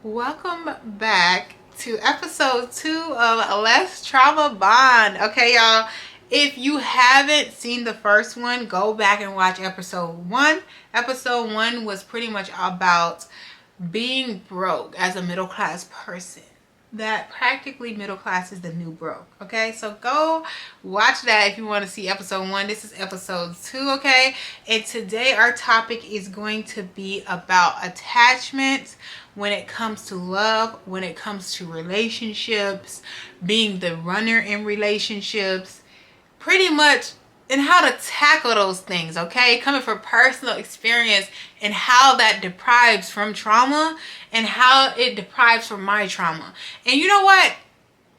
Welcome back to episode 2 of Less Trauma Bond. Okay, y'all. If you haven't seen the first one, go back and watch episode 1. Episode 1 was pretty much about being broke as a middle class person. That practically middle class is the new broke. Okay, so go watch that if you want to see episode 1. This is episode 2. Okay, and today our topic is going to be about attachment when it comes to love, when it comes to relationships, being the runner in relationships, pretty much, and how to tackle those things. Okay, coming from personal experience and how that deprives from trauma and how it deprives from my trauma. And you know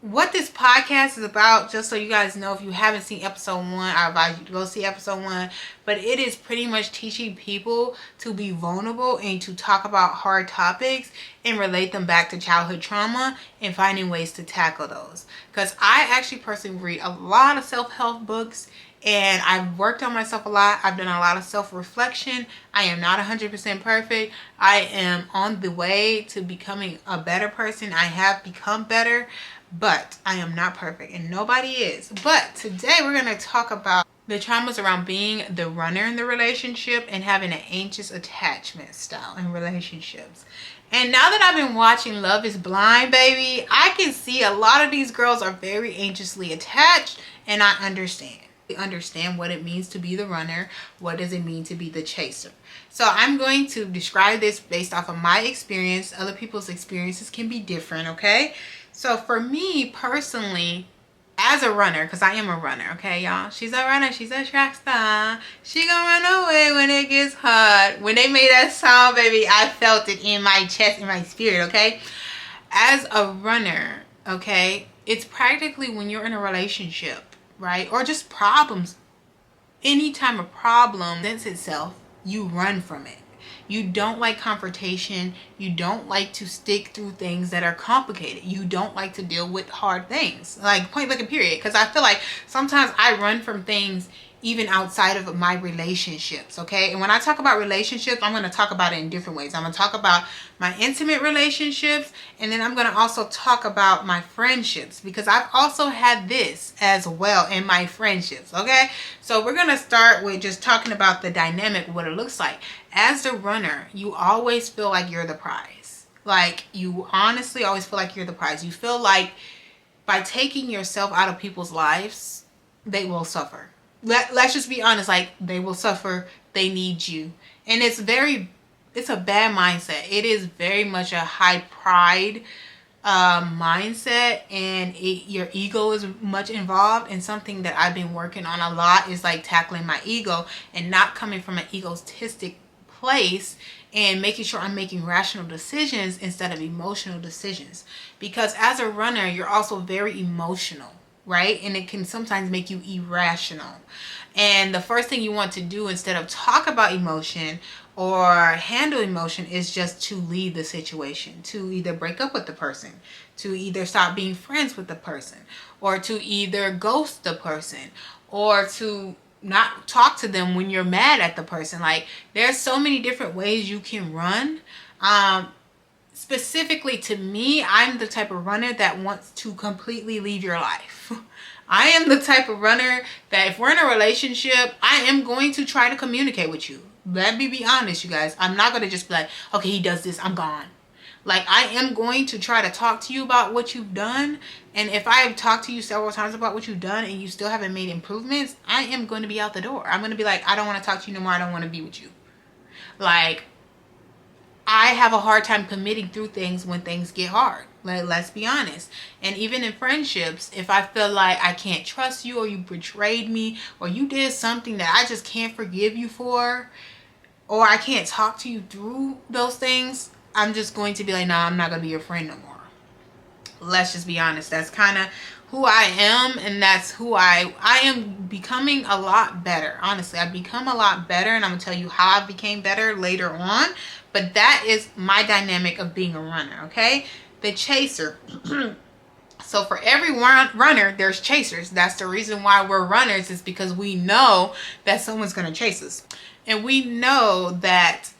what this podcast is about, just so you guys know, if you haven't seen episode 1, I advise you to go see episode 1. But it is pretty much teaching people to be vulnerable and to talk about hard topics and relate them back to childhood trauma and finding ways to tackle those. Because I actually personally read a lot of self-help books, and I've worked on myself a lot. I've done a lot of self-reflection. I am not 100% perfect. I am on the way to becoming a better person. I have become better, but I am not perfect, and nobody is. But today we're going to talk about the traumas around being the runner in the relationship and having an anxious attachment style in relationships. And now that I've been watching Love is Blind, baby, I can see a lot of these girls are very anxiously attached, and I understand. Understand what it means to be the runner. What does it mean to be the chaser? So I'm going to describe this based off of my experience. Other people's experiences can be different, okay? So for me personally, as a runner, because I am a runner, okay, y'all? She's a runner, she's a track star. She gonna run away when it gets hard. When they made that song, baby, I felt it in my chest, in my spirit, okay? As a runner, okay, it's practically when you're in a relationship, right? Or just problems. Anytime a problem presents itself, you run from it. You don't like confrontation. You don't like to stick through things that are complicated. You don't like to deal with hard things. Like, point blank and period. Because I feel like sometimes I run from things even outside of my relationships, okay? And when I talk about relationships, I'm going to talk about it in different ways. I'm going to talk about my intimate relationships, and then I'm going to also talk about my friendships, because I've also had this as well in my friendships, okay? So we're going to start with just talking about the dynamic, what it looks like. As the runner, you always feel like you're the prize. Like, you honestly always feel like you're the prize. You feel like by taking yourself out of people's lives, they will suffer. Let's just be honest, like, they will suffer. They need you. And it's a bad mindset. It is very much a high pride mindset, and your ego is much involved. And something that I've been working on a lot is like tackling my ego and not coming from an egotistic place and making sure I'm making rational decisions instead of emotional decisions. Because as a runner, you're also very emotional, right? And it can sometimes make you irrational. And the first thing you want to do instead of talk about emotion or handle emotion is just to leave the situation, to either break up with the person, to either stop being friends with the person, or to either ghost the person, or to not talk to them when you're mad at the person. Like, there's so many different ways you can run. Specifically to me, I'm the type of runner that wants to completely leave your life. I am the type of runner that if we're in a relationship, I am going to try to communicate with you. Let me be honest, you guys. I'm not going to just be like, okay, he does this, I'm gone. Like, I am going to try to talk to you about what you've done. And if I have talked to you several times about what you've done and you still haven't made improvements, I am going to be out the door. I'm going to be like, I don't want to talk to you no more. I don't want to be with you. Like, I have a hard time committing through things when things get hard. Like, let's be honest. And even in friendships, if I feel like I can't trust you, or you betrayed me, or you did something that I just can't forgive you for, or I can't talk to you through those things, I'm just going to be like, nah, I'm not going to be your friend no more. Let's just be honest. That's kind of who I am, and that's who I am becoming a lot better. Honestly, I've become a lot better, and I'm going to tell you how I became better later on. But that is my dynamic of being a runner, okay? The chaser. So for every runner, there's chasers. That's the reason why we're runners, is because we know that someone's going to chase us. And we know that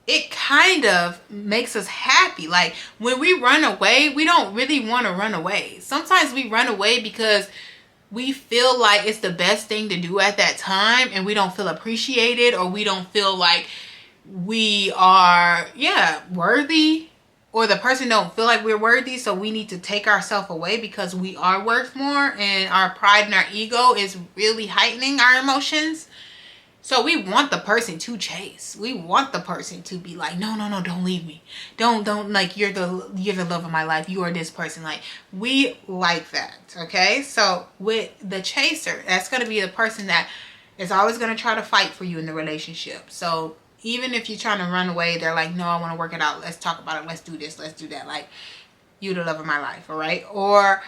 it kind of makes us happy. Like when we run away, we don't really want to run away. Sometimes we run away because we feel like it's the best thing to do at that time, and we don't feel appreciated, or we don't feel like we are worthy, or the person don't feel like we're worthy, so we need to take ourselves away because we are worth more, and our pride and our ego is really heightening our emotions. So we want the person to chase. We want the person to be like, no, no, no, don't leave me. Don't like you're the love of my life. You are this person. Like we like that. Okay. So with the chaser, that's gonna be the person that is always gonna try to fight for you in the relationship. So even if you're trying to run away, they're like, no, I want to work it out. Let's talk about it. Let's do this. Let's do that. Like you the love of my life. All right. Or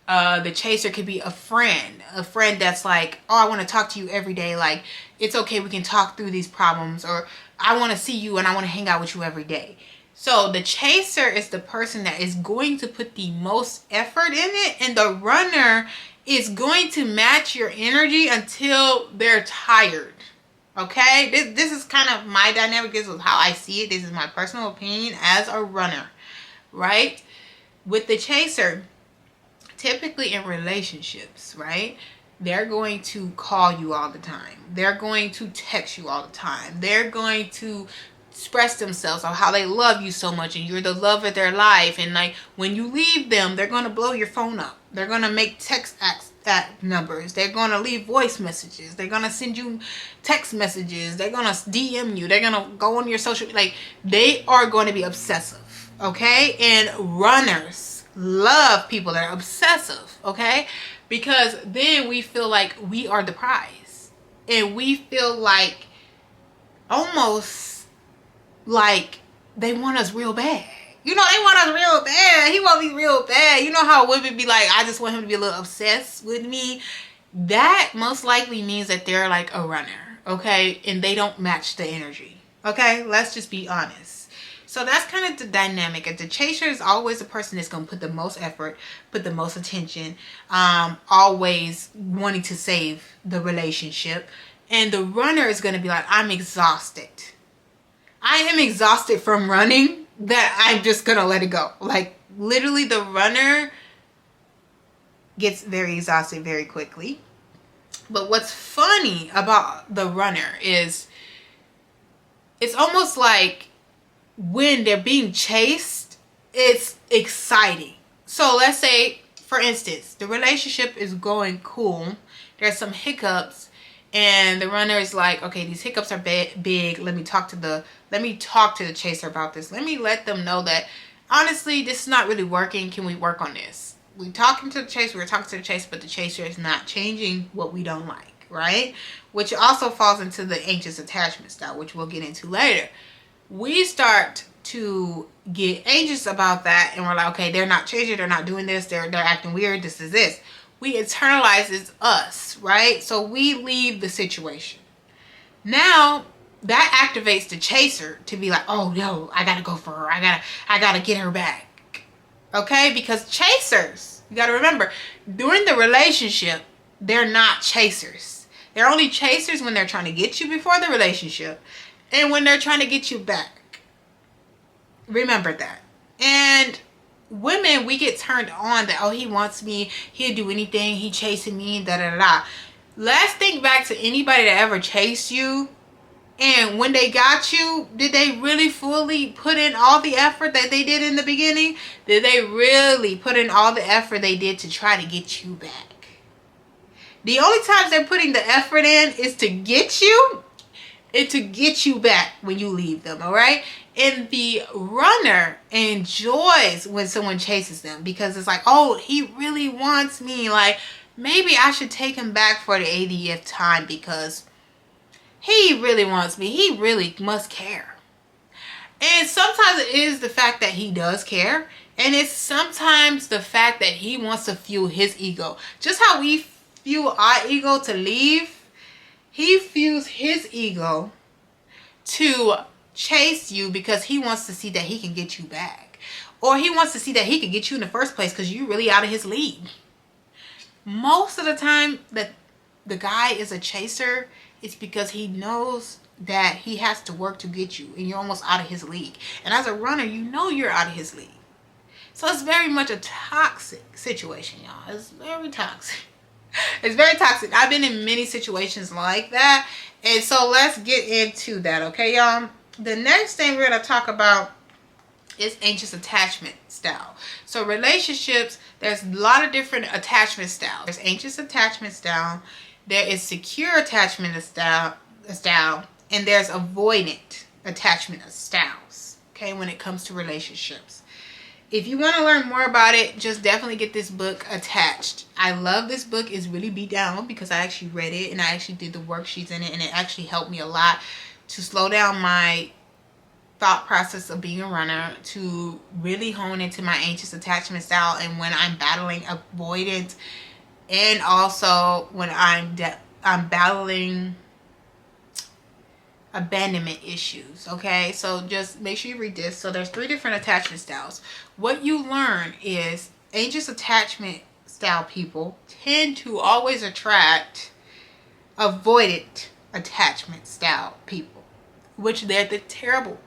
the chaser could be a friend that's like, oh, I want to talk to you every day. Like, it's okay. We can talk through these problems, or I want to see you and I want to hang out with you every day. So the chaser is the person that is going to put the most effort in it, and the runner is going to match your energy until they're tired. Okay, this is kind of my dynamic. This is how I see it. This is my personal opinion as a runner, right? With the chaser, typically in relationships, right? They're going to call you all the time. They're going to text you all the time. They're going to express themselves on how they love you so much and you're the love of their life. And like when you leave them, they're going to blow your phone up. They're going to make text numbers. They're going to leave voice messages. They're going to send you text messages. They're going to DM you. They're going to go on your social, like they are going to be obsessive. Okay. And runners love people that are obsessive. Okay. Because then we feel like we are the prize, and we feel like almost like they want us real bad. You know, they want us real bad. He want me real bad. You know how women be like, I just want him to be a little obsessed with me. That most likely means that they're like a runner, okay? And they don't match the energy, okay? Let's just be honest. So that's kind of the dynamic. And the chaser is always the person that's going to put the most effort, put the most attention, always wanting to save the relationship. And the runner is going to be like, I'm exhausted. I am exhausted from running that I'm just going to let it go. Like literally the runner gets very exhausted very quickly. But what's funny about the runner is it's almost like when they're being chased, it's exciting. So let's say, for instance, the relationship is going cool. There's some hiccups, and the runner is like, okay, these hiccups are big. Let me talk to the chaser about this. Let me let them know that honestly, this is not really working. Can we work on this? We're talking to the chaser, but the chaser is not changing what we don't like, right? Which also falls into the anxious attachment style, which we'll get into later. We start to get anxious about that, and we're like, okay, they're not changing, they're not doing this, they're acting weird, this is this. We internalize it's us, right? So we leave the situation. Now that activates the chaser to be like, oh no, I gotta go for her, I gotta get her back. Okay, because chasers, you gotta remember, during the relationship, they're not chasers. They're only chasers when they're trying to get you before the relationship, and when they're trying to get you back. Remember that. And women, we get turned on that, oh, he wants me, he'll do anything, he chasing me, da da da. Let's think back to anybody that ever chased you, and when they got you, did they really fully put in all the effort that they did in the beginning? Did they really put in all the effort they did to try to get you back? The only times they're putting the effort in is to get you, and to get you back when you leave them, all right? And the runner enjoys when someone chases them because it's like, oh, he really wants me. Like, maybe I should take him back for the 80th time because he really wants me. He really must care. And sometimes it is the fact that he does care. And it's sometimes the fact that he wants to fuel his ego. Just how we fuel our ego to leave, he fuels his ego to chase you because he wants to see that he can get you back. Or he wants to see that he can get you in the first place because you're really out of his league. Most of the time that the guy is a chaser, it's because he knows that he has to work to get you, and you're almost out of his league. And as a runner, you know you're out of his league. So it's very much a toxic situation, y'all. It's very toxic. It's very toxic. I've been in many situations like that. And so let's get into that, okay, y'all? The next thing we're going to talk about is anxious attachment style. So relationships, there's a lot of different attachment styles. There's anxious attachment style. There is secure attachment style, and there's avoidant attachment styles, okay, when it comes to relationships. If you want to learn more about it, just definitely get this book, Attached. I love this book. It's really beat down because I actually read it and I actually did the worksheets in it, and it actually helped me a lot to slow down my thought process of being a runner, to really hone into my anxious attachment style, and when I'm battling avoidant, and also when I'm battling abandonment issues. Okay, so just make sure you read this. So there's 3 different attachment styles. What you learn is anxious attachment style people tend to always attract avoidant attachment style people, which they're the terrible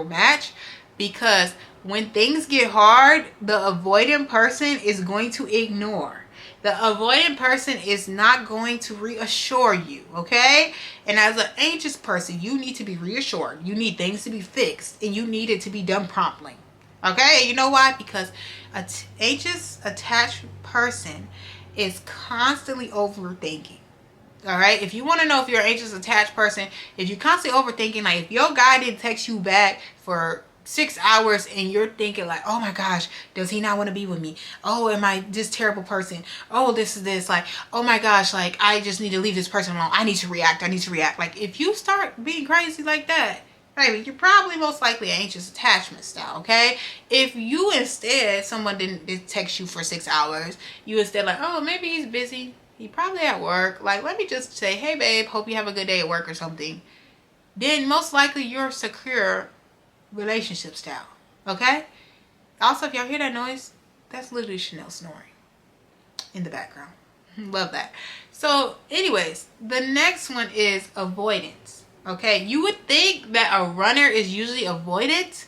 match, because when things get hard, the avoidant person is going to ignore. The avoidant person is not going to reassure you, okay? And as an anxious person, you need to be reassured. You need things to be fixed, and you need it to be done promptly, okay? You know why? Because an anxious attached person is constantly overthinking. All right, if you want to know if you're an anxious attached person, if you're constantly overthinking, like if your guy didn't text you back for 6 hours and you're thinking like, oh my gosh, does he not want to be with me? Oh, am I this terrible person? Oh, this is this, like, oh my gosh, like I just need to leave this person alone. I need to react. Like if you start being crazy like that, baby, you're probably most likely an anxious attachment style, okay? If you instead, someone didn't text you for 6 hours, you instead like, oh, maybe he's busy. He probably at work. Like, let me just say, hey, babe, hope you have a good day at work or something. Then most likely you're secure relationship style. Okay? Also, if y'all hear that noise, that's literally Chanel snoring in the background. Love that. So, anyways, the next one is avoidance. Okay? You would think that a runner is usually avoidant,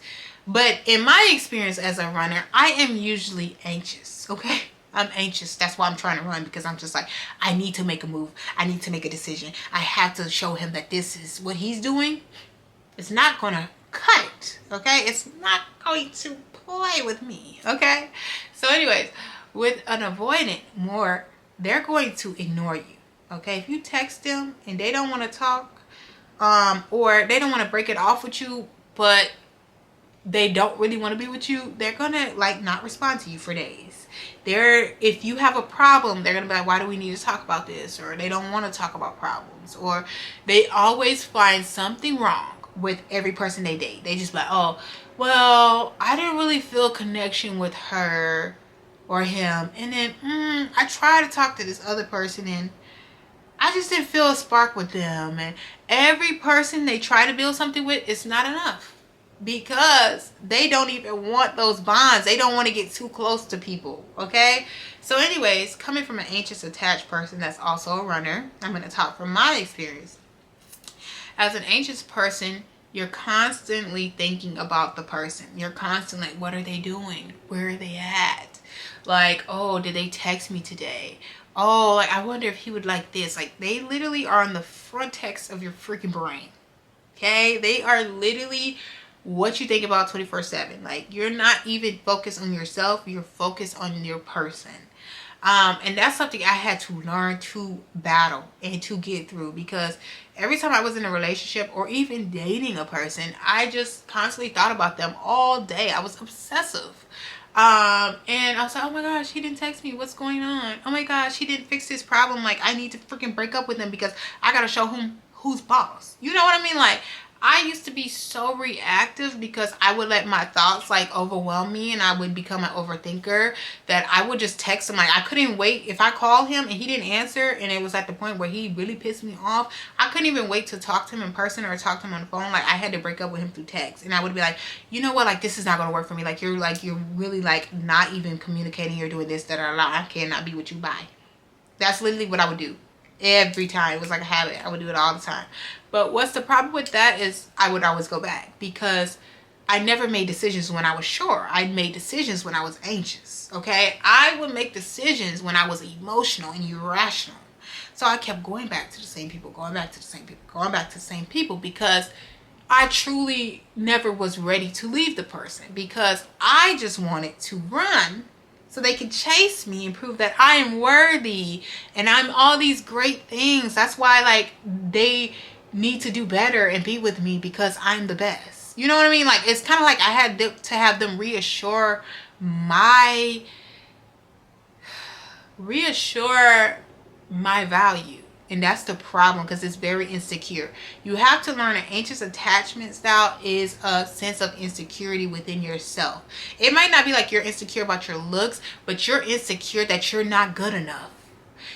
but in my experience as a runner, I am usually anxious. Okay? I'm anxious. That's why I'm trying to run, because I'm just like, I need to make a move. I need to make a decision. I have to show him that this is what he's doing. It's not going to cut it. Okay? It's not going to play with me. Okay? So anyways, with an avoidant, they're going to ignore you. Okay? If you text them and they don't want to talk, or they don't want to break it off with you, but they don't really want to be with you, they're gonna like not respond to you for days. If you have a problem, they're gonna be like, why do we need to talk about this? Or they don't want to talk about problems, or they always find something wrong with every person they date. They just like, oh, well, I didn't really feel connection with her or him, and then I tried to talk to this other person and I just didn't feel a spark with them. And every person they try to build something with, it's not enough, because they don't even want those bonds. They don't want to get too close to people, okay? So anyways, coming from an anxious attached person that's also a runner, I'm going to talk from my experience. As an anxious person, you're constantly thinking about the person. You're constantly like, what are they doing? Where are they at? Like, oh, did they text me today? Oh, like, I wonder if he would like this. Like, they literally are on the front text of your freaking brain, okay? They are literally what you think about 24/7. Like, you're not even focused on yourself, you're focused on your person. And that's something I had to learn to battle and to get through, because every time I was in a relationship or even dating a person, I just constantly thought about them all day. I was obsessive. And I was like, oh my gosh, he didn't text me, what's going on? Oh my gosh, he didn't fix this problem. Like, I need to freaking break up with him because I gotta show him who's boss. You know what I mean? Like, I used to be so reactive because I would let my thoughts like overwhelm me, and I would become an overthinker, that I would just text him. Like, I couldn't wait. If I called him and he didn't answer and it was at the point where he really pissed me off, I couldn't even wait to talk to him in person or talk to him on the phone. Like, I had to break up with him through text, and I would be like, you know what, like, this is not gonna work for me. Like, you're really like not even communicating. You're doing this, that, or I cannot be with you. Bye. That's literally what I would do. every time. It was like a habit. I would do it all the time. But what's the problem with that is I would always go back because I never made decisions when I was sure. I made decisions when I was anxious. Okay, I would make decisions when I was emotional and irrational. So I kept going back to the same people, going back to the same people, going back to the same people because I truly never was ready to leave the person because I just wanted to run so they could chase me and prove that I am worthy and I'm all these great things. That's why like they need to do better and be with me because I'm the best. You know what I mean? Like it's kind of like I had to have them reassure my value. And that's the problem because it's very insecure. You have to learn an anxious attachment style is a sense of insecurity within yourself. It might not be like you're insecure about your looks, but you're insecure that you're not good enough.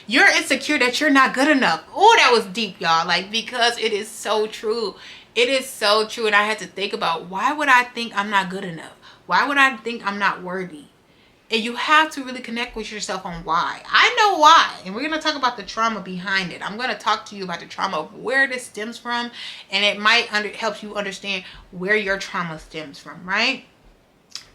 You're insecure that you're not good enough. Oh, that was deep, y'all. Like, because it is so true. It is so true. And I had to think about, why would I think I'm not good enough? Why would I think I'm not worthy? And you have to really connect with yourself on why. I know why. And we're going to talk about the trauma behind it. I'm going to talk to you about the trauma of where this stems from. And it might help you understand where your trauma stems from, right?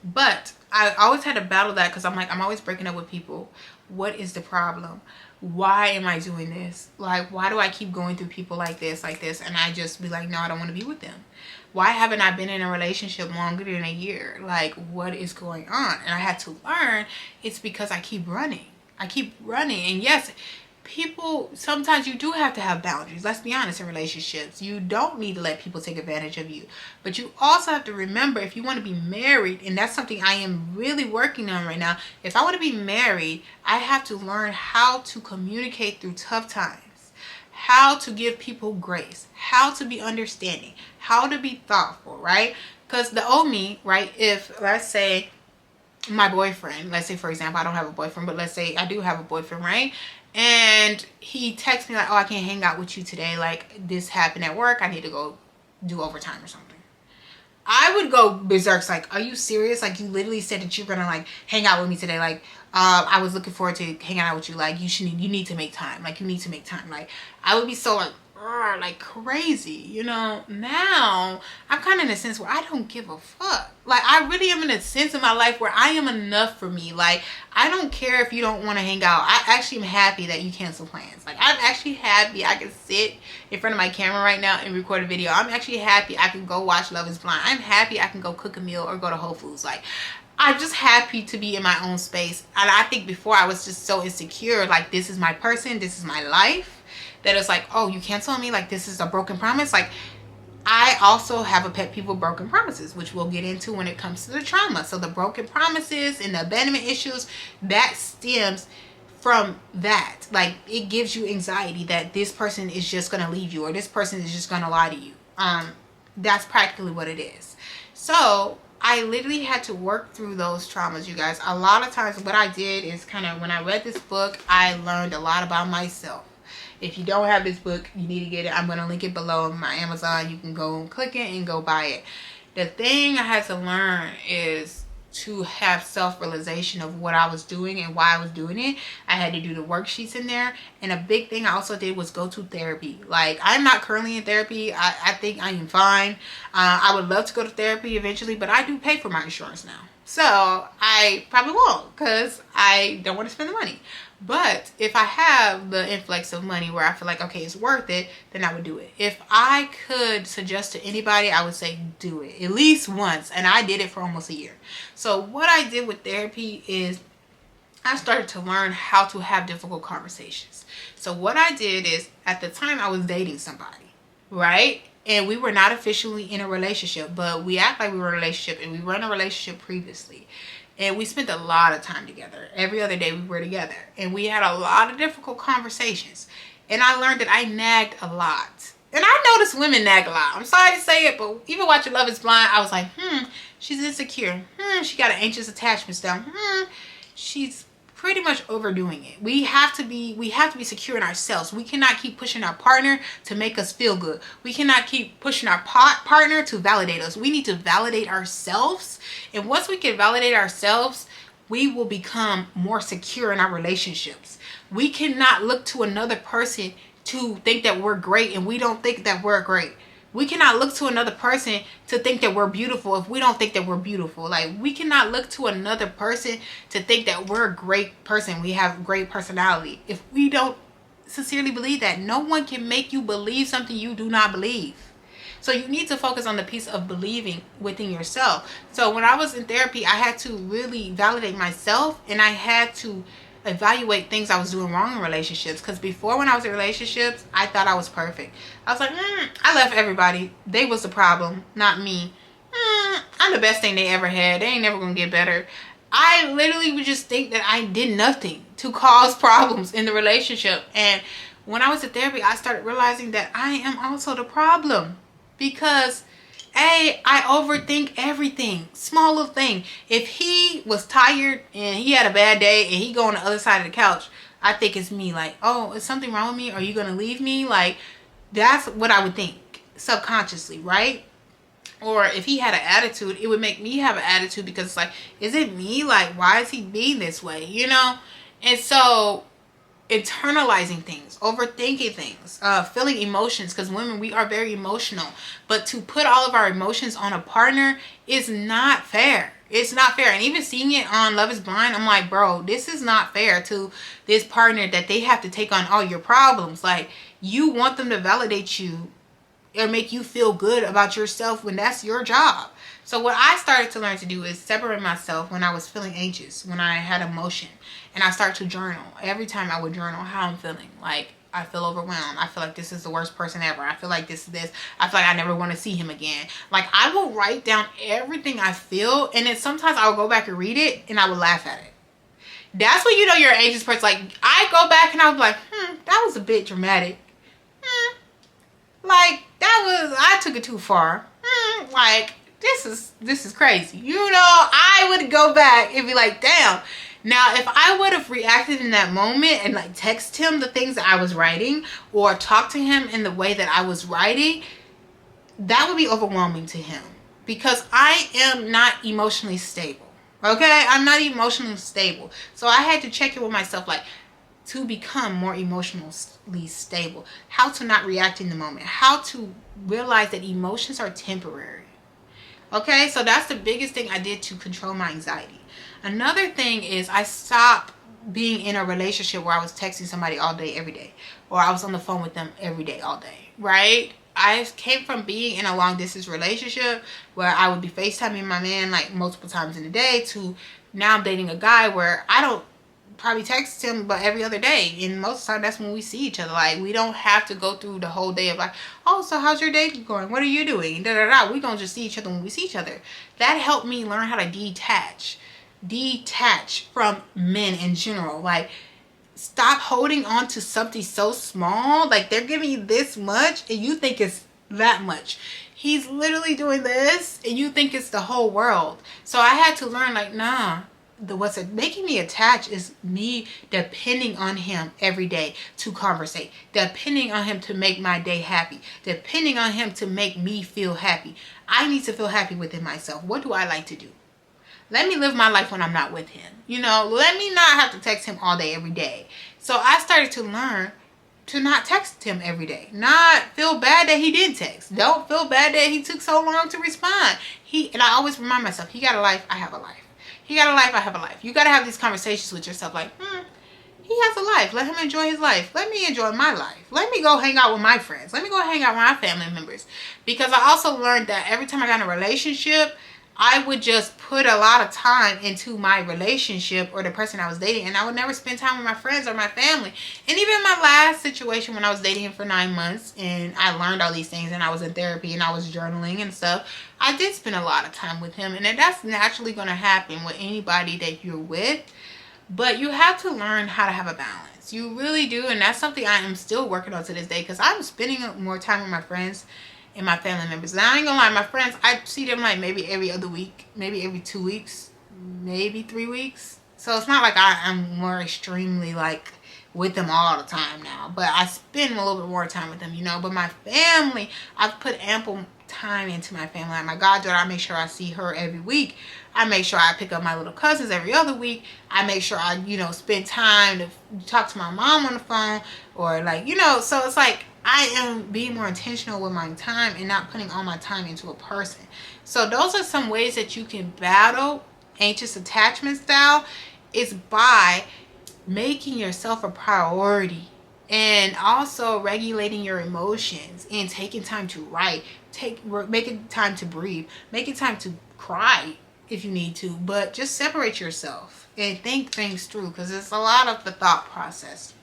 But I always had to battle that because I'm like, I'm always breaking up with people. What is the problem? Why am I doing this? Like, why do I keep going through people like this? And I just be like, no, I don't want to be with them. Why haven't I been in a relationship longer than a year? Like, what is going on? And I had to learn it's because I keep running. And yes, people, sometimes you do have to have boundaries. Let's be honest, in relationships. You don't need to let people take advantage of you. But you also have to remember, if you want to be married, and that's something I am really working on right now. If I want to be married, I have to learn how to communicate through tough times. How to give people grace, how to be understanding, how to be thoughtful, right? Because the old me, right, if let's say my boyfriend, let's say for example, I don't have a boyfriend, but let's say I do have a boyfriend, right? And he texts me like, oh, I can't hang out with you today. Like this happened at work. I need to go do overtime or something. I would go berserk. Like, are you serious? Like, you literally said that you're gonna like hang out with me today. Like, I was looking forward to hanging out with you. Like, you need to make time. Like, you need to make time. Like, I would be so like crazy, you know. Now I'm kind of in a sense where I don't give a fuck. Like, I really am in a sense in my life where I am enough for me. Like, I don't care if you don't want to hang out. I actually am happy that you cancel plans. Like, I'm actually happy I can sit in front of my camera right now and record a video. I'm actually happy I can go watch Love is Blind. I'm happy I can go cook a meal or go to Whole Foods. Like, I'm just happy to be in my own space. And I think before I was just so insecure, like, this is my person, this is my life, that it's like, oh, you cancel on me, like this is a broken promise. Like, I also have a pet peeve with broken promises, which we'll get into when it comes to the trauma. So the broken promises and the abandonment issues, that stems from that. Like, it gives you anxiety that this person is just going to leave you or this person is just going to lie to you. That's practically what it is. So I literally had to work through those traumas, you guys. A lot of times what I did is kind of, when I read this book, I learned a lot about myself. If you don't have this book, you need to get it. I'm going to link it below on my Amazon. You can go click it and go buy it. The thing I had to learn is to have self-realization of what I was doing and why I was doing it. I had to do the worksheets in there. And a big thing I also did was go to therapy. Like, I'm not currently in therapy. I think I am fine. I would love to go to therapy eventually, but I do pay for my insurance now. So I probably won't because I don't want to spend the money. But if I have the influx of money where I feel like, okay, it's worth it, then I would do it. If I could suggest to anybody, I would say do it at least once. And I did it for almost a year. So what I did with therapy is I started to learn how to have difficult conversations. So what I did is, at the time I was dating somebody, right? And we were not officially in a relationship, but we act like we were in a relationship, and we were in a relationship previously. And we spent a lot of time together. Every other day we were together. And we had a lot of difficult conversations. And I learned that I nagged a lot. And I noticed women nag a lot. I'm sorry to say it, but even watching Love is Blind, I was like, she's insecure. She got an anxious attachment style. She's pretty much overdoing it. We have to be secure in ourselves. We cannot keep pushing our partner to make us feel good. We cannot keep pushing our partner to validate us. We need to validate ourselves. And once we can validate ourselves, we will become more secure in our relationships. We cannot look to another person to think that we're great and we don't think that we're great. We cannot look to another person to think that we're beautiful if we don't think that we're beautiful. Like, we cannot look to another person to think that we're a great person. We have great personality. If we don't sincerely believe that, no one can make you believe something you do not believe. So you need to focus on the piece of believing within yourself. So when I was in therapy, I had to really validate myself, and I had to evaluate things I was doing wrong in relationships. Because before, when I was in relationships, I thought I was perfect. I was like, I left everybody. They was the problem, not me. I'm the best thing they ever had. They ain't never gonna get better. I literally would just think that I did nothing to cause problems in the relationship. And when I was in therapy, I started realizing that I am also the problem. Because I overthink everything. Small little thing. If he was tired and he had a bad day and he go on the other side of the couch, I think it's me. Like, oh, is something wrong with me? Are you going to leave me? Like, that's what I would think subconsciously, right? Or if he had an attitude, it would make me have an attitude, because it's like, is it me? Like, why is he being this way? You know? And so internalizing things, overthinking things, feeling emotions, because women, we are very emotional, but to put all of our emotions on a partner is not fair. It's not fair. And even seeing it on Love is Blind, I'm like, bro, this is not fair to this partner that they have to take on all your problems. Like, you want them to validate you or make you feel good about yourself when that's your job. So what I started to learn to do is separate myself when I was feeling anxious, when I had emotion, and I started to journal. Every time I would journal how I'm feeling. Like, I feel overwhelmed. I feel like this is the worst person ever. I feel like this is this. I feel like I never want to see him again. Like, I will write down everything I feel, and then sometimes I will go back and read it, and I will laugh at it. That's when you know you're an anxious person. Like, I go back and I was like, that was a bit dramatic. Like, I took it too far. Like, this is crazy. You know, I would go back and be like, damn. Now, if I would have reacted in that moment and like text him the things that I was writing, or talk to him in the way that I was writing, that would be overwhelming to him, because I am not emotionally stable. Okay? I'm not emotionally stable. So I had to check it with myself, like, to become more emotionally stable, how to not react in the moment, how to realize that emotions are temporary. Okay, so that's the biggest thing I did to control my anxiety. Another thing is I stopped being in a relationship where I was texting somebody all day, every day, or I was on the phone with them every day, all day, right? I came from being in a long distance relationship where I would be FaceTiming my man like multiple times in a day, to now I'm dating a guy where I don't probably text him but every other day, and most of the time that's when we see each other. Like, we don't have to go through the whole day of like, oh, so how's your day going, what are you doing, da da da. We gonna just see each other when we see each other. That helped me learn how to detach from men in general. Like, stop holding on to something so small. Like, they're giving you this much and you think it's that much. He's literally doing this and you think it's the whole world. So I had to learn, like, nah, what's making me attach is me depending on him every day to conversate, depending on him to make my day happy, depending on him to make me feel happy. I need to feel happy within myself. What do I like to do? Let me live my life when I'm not with him. You know, let me not have to text him all day, every day. So I started to learn to not text him every day. Not feel bad that he did text. Don't feel bad that he took so long to respond. And I always remind myself, he got a life, I have a life. He got a life, I have a life. You got to have these conversations with yourself like, he has a life. Let him enjoy his life. Let me enjoy my life. Let me go hang out with my friends. Let me go hang out with my family members. Because I also learned that every time I got in a relationship, I would just put a lot of time into my relationship or the person I was dating, and I would never spend time with my friends or my family. And even in my last situation, when I was dating him for 9 months and I learned all these things and I was in therapy and I was journaling and stuff, I did spend a lot of time with him. And that's naturally going to happen with anybody that you're with. But you have to learn how to have a balance. You really do. And that's something I am still working on to this day, because I'm spending more time with my friends and my family members. Now, I ain't gonna lie, my friends, I see them like maybe every other week, maybe every 2 weeks, maybe 3 weeks. So it's not like I'm more extremely like with them all the time now, but I spend a little bit more time with them, you know. But my family, I've put ample time into my family. Like my goddaughter, I make sure I see her every week. I make sure I pick up my little cousins every other week. I make sure I, spend time to talk to my mom on the phone, or like, so it's like I am being more intentional with my time and not putting all my time into a person. So those are some ways that you can battle anxious attachment style, is by making yourself a priority, and also regulating your emotions and taking time to write, making time to breathe, making time to cry if you need to, but just separate yourself and think things through, because it's a lot of the thought process.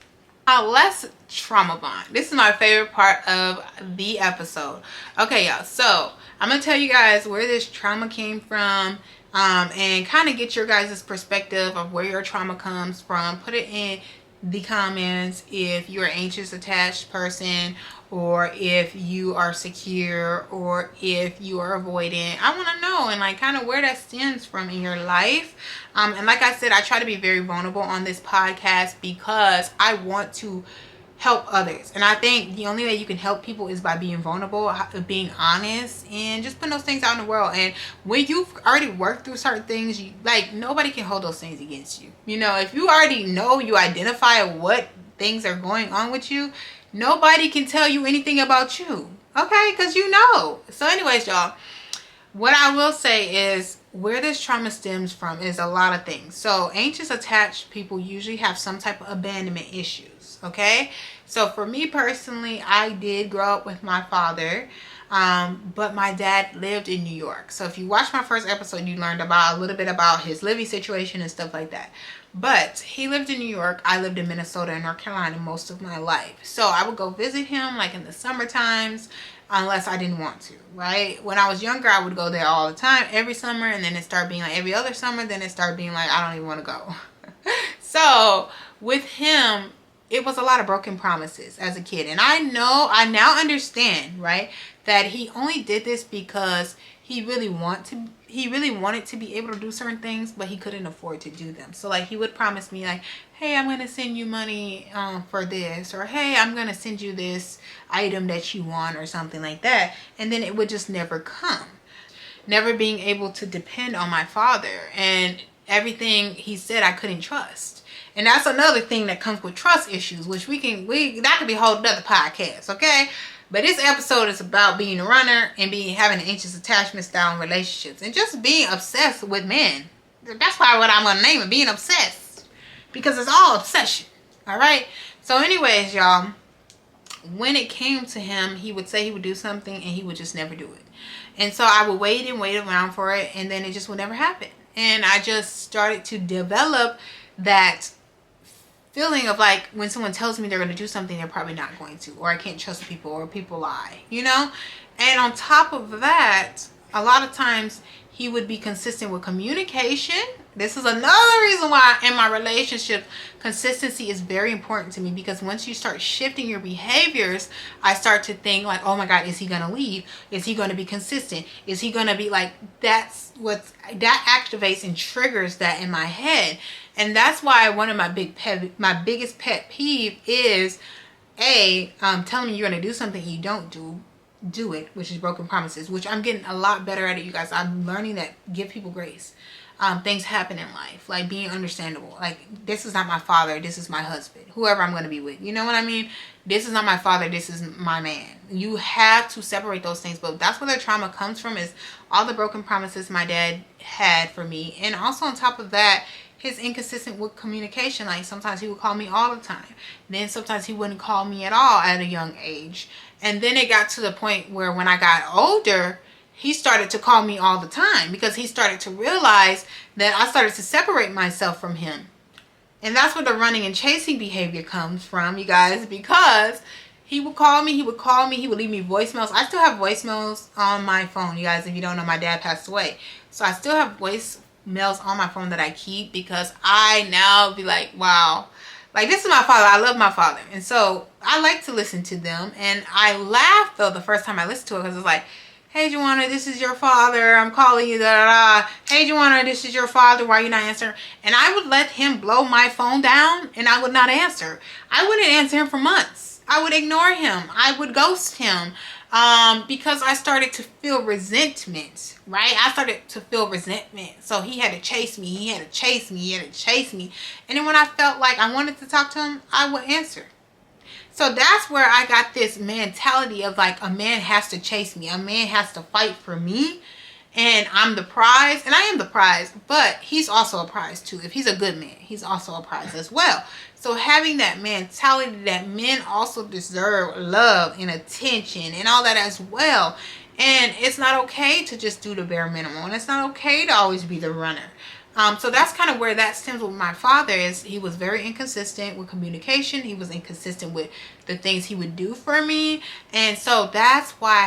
Let's trauma bond. This is my favorite part of the episode. Okay, y'all, so I'm gonna tell you guys where this trauma came from, and kind of get your guys' perspective of where your trauma comes from. Put it in the comments if you're an anxious attached person, or if you are secure, or if you are avoidant. I want to know, and like kind of where that stems from in your life. And like I said, I try to be very vulnerable on this podcast because I want to help others, and I think the only way you can help people is by being vulnerable, being honest, and just putting those things out in the world. And when you've already worked through certain things, nobody can hold those things against you. If you already know, you identify what things are going on with you, nobody can tell you anything about you, okay? Because so anyways, y'all, what I will say is where this trauma stems from is a lot of things. So anxious attached people usually have some type of abandonment issues, okay? So for me personally, I did grow up with my father, but my dad lived in New York. So if you watch my first episode, you learned about a little bit about his living situation and stuff like that. But he lived in New York. I lived in Minnesota and North Carolina most of my life. So I would go visit him like in the summer times, unless I didn't want to, right? When I was younger, I would go there all the time, every summer, and then it started being like every other summer, then it started being like, I don't even want to go. So with him, it was a lot of broken promises as a kid. And I now understand, right, that he only did this because he really wanted to be able to do certain things, but he couldn't afford to do them. So like he would promise me like, hey, I'm going to send you money for this, or hey, I'm going to send you this item that you want, or something like that. And then it would just never come. Never being able to depend on my father, and everything he said I couldn't trust. And that's another thing that comes with trust issues, which that could be a whole other podcast, okay? But this episode is about being a runner and having an anxious attachment style in relationships, and just being obsessed with men. That's probably what I'm going to name it, being obsessed, because it's all obsession. All right. So anyways, y'all, when it came to him, he would say he would do something and he would just never do it. And so I would wait around for it, and then it just would never happen. And I just started to develop that feeling of like, when someone tells me they're going to do something, they're probably not going to, or I can't trust people, or people lie, And on top of that, a lot of times he would be consistent with communication. This is another reason why in my relationship, consistency is very important to me, because once you start shifting your behaviors, I start to think like, oh my God, is he going to leave? Is he going to be consistent? Is he going to be like, that activates and triggers that in my head. And that's why one of my biggest pet peeve is telling me you're going to do something you don't do it, which is broken promises, which I'm getting a lot better at it, you guys. I'm learning that give people grace. Things happen in life, like being understandable. Like, this is not my father, this is my husband, whoever I'm going to be with. You know what I mean? This is not my father, this is my man. You have to separate those things. But that's where the trauma comes from, is all the broken promises my dad had for me. And also on top of that, his inconsistent with communication. Like, sometimes he would call me all the time. Then sometimes he wouldn't call me at all at a young age. And then it got to the point where when I got older, he started to call me all the time, because he started to realize that I started to separate myself from him. And that's where the running and chasing behavior comes from, you guys, because he would call me, he would leave me voicemails. I still have voicemails on my phone, you guys. If you don't know, my dad passed away. So I still have voicemails on my phone that I keep, because I now be like, wow, like, this is my father. I love my father. And so I like to listen to them. And I laughed, though, the first time I listened to it, because it's like, hey, Joanna, this is your father. I'm calling you, da-da-da. Hey, Joanna, this is your father. Why are you not answering? And I would let him blow my phone down, and I would not answer. I wouldn't answer him for months. I would ignore him. I would ghost him. Because I started to feel resentment, right? I started to feel resentment. So he had to chase me. He had to chase me. He had to chase me. And then when I felt like I wanted to talk to him, I would answer. So that's where I got this mentality of like a man has to chase me. A man has to fight for me. And I'm the prize. And I am the prize. But he's also a prize too. If he's a good man, he's also a prize as well. So having that mentality that men also deserve love and attention and all that as well. And it's not okay to just do the bare minimum. And it's not okay to always be the runner. So that's kind of where that stems with my father. Is he was very inconsistent with communication. He was inconsistent with the things he would do for me. And so that's why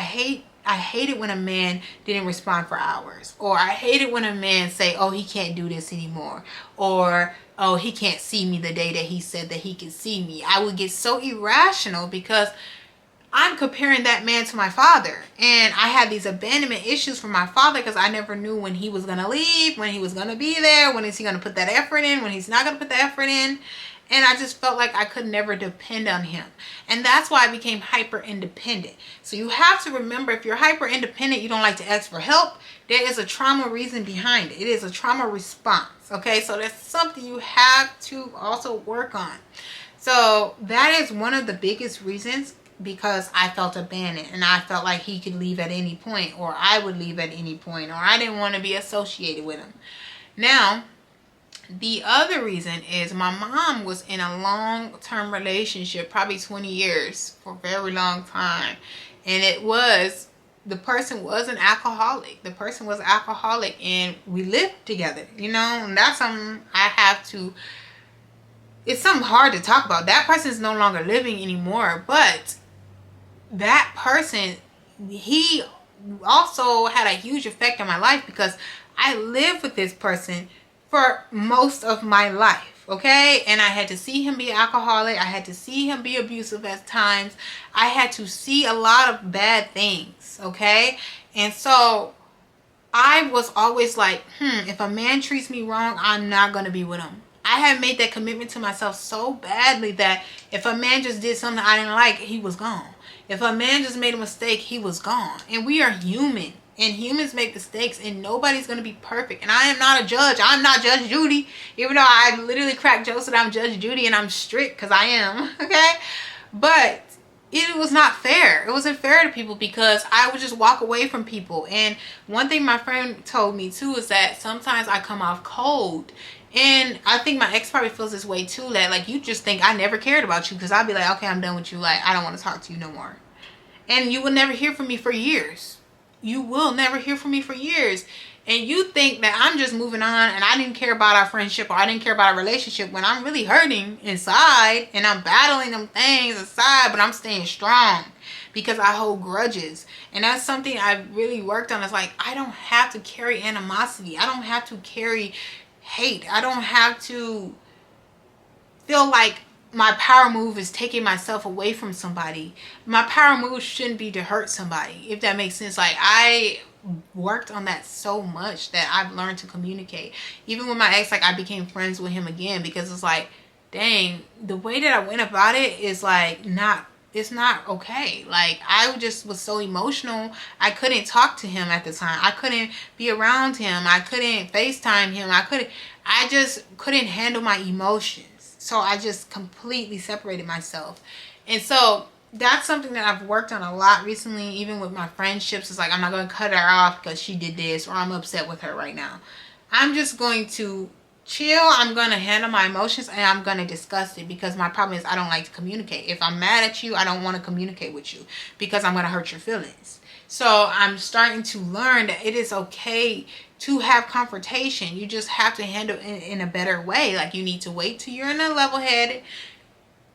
I hate it when a man didn't respond for hours. Or I hate it when a man say, oh, he can't do this anymore. Or, oh, he can't see me the day that he said that he could see me. I would get so irrational because I'm comparing that man to my father. And I had these abandonment issues from my father because I never knew when he was going to leave, when he was going to be there, when is he going to put that effort in, when he's not going to put the effort in. And I just felt like I could never depend on him. And that's why I became hyper independent. So you have to remember, if you're hyper independent, you don't like to ask for help, there is a trauma reason behind it. It is a trauma response. Okay, so that's something you have to also work on. So that is one of the biggest reasons, because I felt abandoned and I felt like he could leave at any point, or I would leave at any point, or I didn't want to be associated with him. Now, the other reason is my mom was in a long-term relationship, probably 20 years, for a very long time. And the person was an alcoholic. The person was alcoholic and we lived together, and that's something it's something hard to talk about. That person is no longer living anymore, but that person, he also had a huge effect on my life because I lived with this person for most of my life, okay? And I had to see him be alcoholic. I had to see him be abusive at times. I had to see a lot of bad things, okay? And so I was always like, if a man treats me wrong, I'm not going to be with him. I had made that commitment to myself so badly that if a man just did something I didn't like, he was gone. If a man just made a mistake, he was gone. And we are human. And humans make mistakes. And nobody's going to be perfect. And I am not a judge. I'm not Judge Judy. Even though I literally crack jokes that I'm Judge Judy and I'm strict, because I am. Okay? But it was not fair. It wasn't fair to people because I would just walk away from people. And one thing my friend told me too is that sometimes I come off cold. And I think my ex probably feels this way too, that like you just think I never cared about you because I'll be like, okay, I'm done with you. Like, I don't want to talk to you no more. And you will never hear from me for years. You will never hear from me for years. And you think that I'm just moving on and I didn't care about our friendship or I didn't care about our relationship when I'm really hurting inside and I'm battling them things inside, but I'm staying strong because I hold grudges. And that's something I really worked on. It's like, I don't have to carry animosity. I don't have to carry hate. I don't have to feel like my power move is taking myself away from somebody. My power move shouldn't be to hurt somebody, if that makes sense. Like, I worked on that so much that I've learned to communicate. Even with my ex, like, I became friends with him again because it's like, dang, the way that I went about it is like it's not okay. Like, I just was so emotional. I couldn't talk to him at the time. I couldn't be around him. I couldn't FaceTime him. I just couldn't handle my emotions. So I just completely separated myself. And so that's something that I've worked on a lot recently, even with my friendships. It's like, I'm not going to cut her off because she did this, or I'm upset with her right now. I'm just going to chill. I'm going to handle my emotions and I'm going to discuss it, because my problem is I don't like to communicate. If I'm mad at you, I don't want to communicate with you because I'm going to hurt your feelings. So I'm starting to learn that it is okay to have confrontation. You just have to handle it in a better way. Like, you need to wait till you're in a level-headed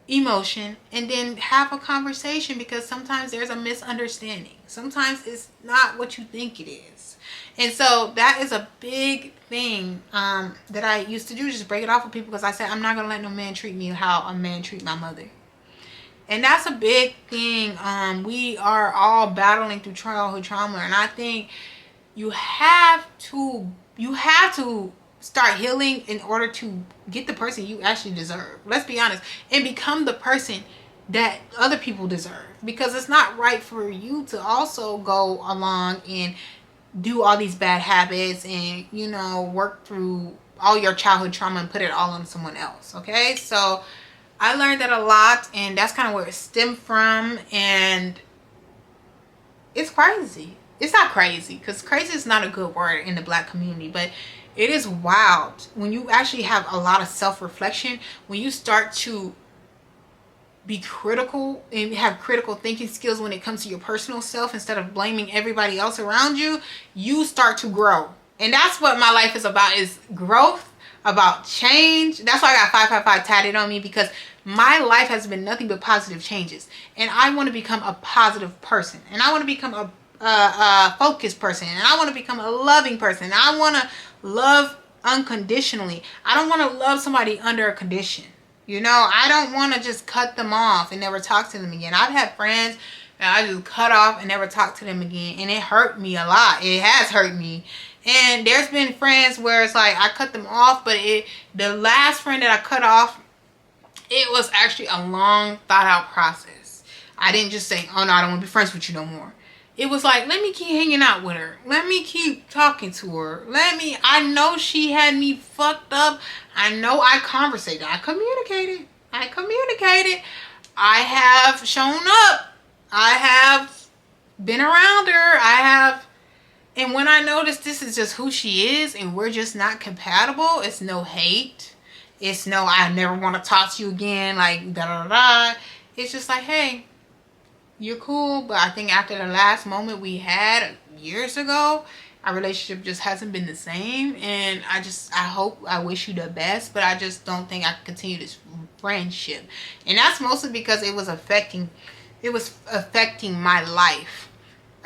emotion and then have a conversation, because sometimes there's a misunderstanding. Sometimes it's not what you think it is. And so that is a big thing that I used to do, just break it off with people, because I said, I'm not going to let no man treat me how a man treat my mother. And that's a big thing. We are all battling through childhood trauma. And I think you have to start healing in order to get the person you actually deserve. Let's be honest. And become the person that other people deserve, because it's not right for you to also go along and do all these bad habits and, you know, work through all your childhood trauma and put it all on someone else. Okay, so I learned that a lot, and that's kind of where it stemmed from. And it's crazy. It's not crazy, because crazy is not a good word in the Black community, but it is wild when you actually have a lot of self-reflection, when you start to be critical and have critical thinking skills when it comes to your personal self instead of blaming everybody else around you. You start to grow. And that's what my life is about, is growth, about change. That's why I got 555 tatted on me, because my life has been nothing but positive changes, and I want to become a positive person, and I want to become a focused person, and I want to become a loving person. I want to love unconditionally. I don't want to love somebody under a condition. You know, I don't want to just cut them off and never talk to them again. I've had friends that I just cut off and never talk to them again, and it hurt me a lot. It has hurt me. And there's been friends where it's like I cut them off, but the last friend that I cut off, it was actually a long thought out process. I didn't just say, oh no, I don't want to be friends with you no more. It was like, let me keep hanging out with her. Let me keep talking to her. I know she had me fucked up. I know I conversated. I communicated. I have shown up. I have been around her. And when I noticed this is just who she is and we're just not compatible, it's no hate. It's no, I never want to talk to you again, like da da da. It's just like, hey, you're cool, but I think after the last moment we had years ago, our relationship just hasn't been the same. And I wish you the best, but I just don't think I can continue this friendship. And that's mostly because it was affecting my life.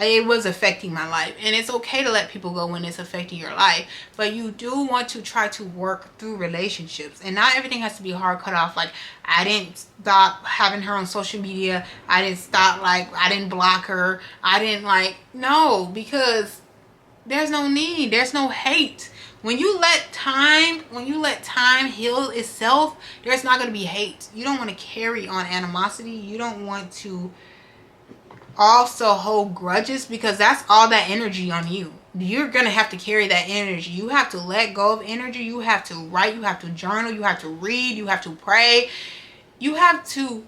It was affecting my life. And it's okay to let people go when it's affecting your life. But you do want to try to work through relationships. And not everything has to be hard cut off. Like, I didn't stop having her on social media. I didn't block her. No, because there's no need. There's no hate. When you let time heal itself, there's not going to be hate. You don't want to carry on animosity. You don't want to also hold grudges, because that's all that energy on you. You're gonna have to carry that energy. You have to let go of energy. You have to write, you have to journal, you have to read, you have to pray, you have to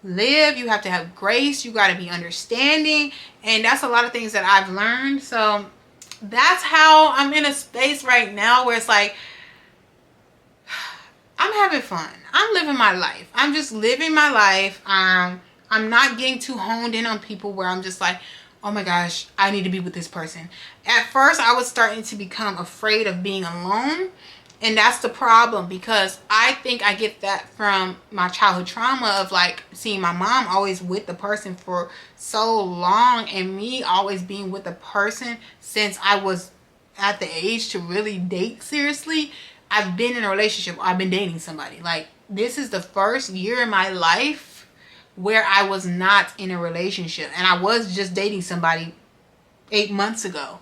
live, you have to have grace, you got to be understanding. And that's a lot of things that I've learned. So that's how I'm in a space right now where it's like, I'm having fun. I'm living my life. I'm just living my life. I'm not getting too honed in on people where I'm just like, oh my gosh, I need to be with this person. At first, I was starting to become afraid of being alone. And that's the problem, because I think I get that from my childhood trauma of like seeing my mom always with the person for so long, and me always being with the person since I was at the age to really date seriously. I've been in a relationship. I've been dating somebody. Like, this is the first year in my life where I was not in a relationship, and I was just dating somebody 8 months ago.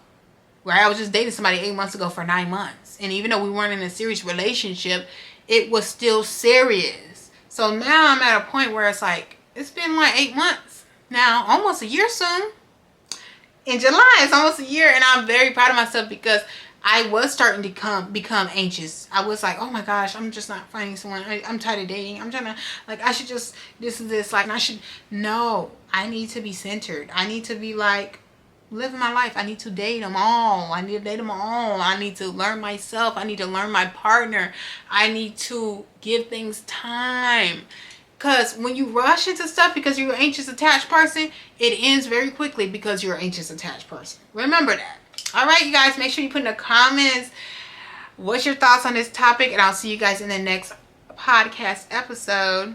Where I was just dating somebody 8 months ago for 9 months. And even though we weren't in a serious relationship, it was still serious. So now I'm at a point where it's like, it's been like 8 months. Now, almost a year soon. In July, it's almost a year. And I'm very proud of myself, because I was starting to become anxious. I was like, oh my gosh, I'm just not finding someone. I'm tired of dating. I'm trying to, like, I should just, this. Like, no, I need to be centered. I need to be like, living my life. I need to date them all. I need to date them all. I need to learn myself. I need to learn my partner. I need to give things time. Because when you rush into stuff because you're an anxious attached person, it ends very quickly because you're an anxious attached person. Remember that. All right, you guys, make sure you put in the comments what's your thoughts on this topic, and I'll see you guys in the next podcast episode.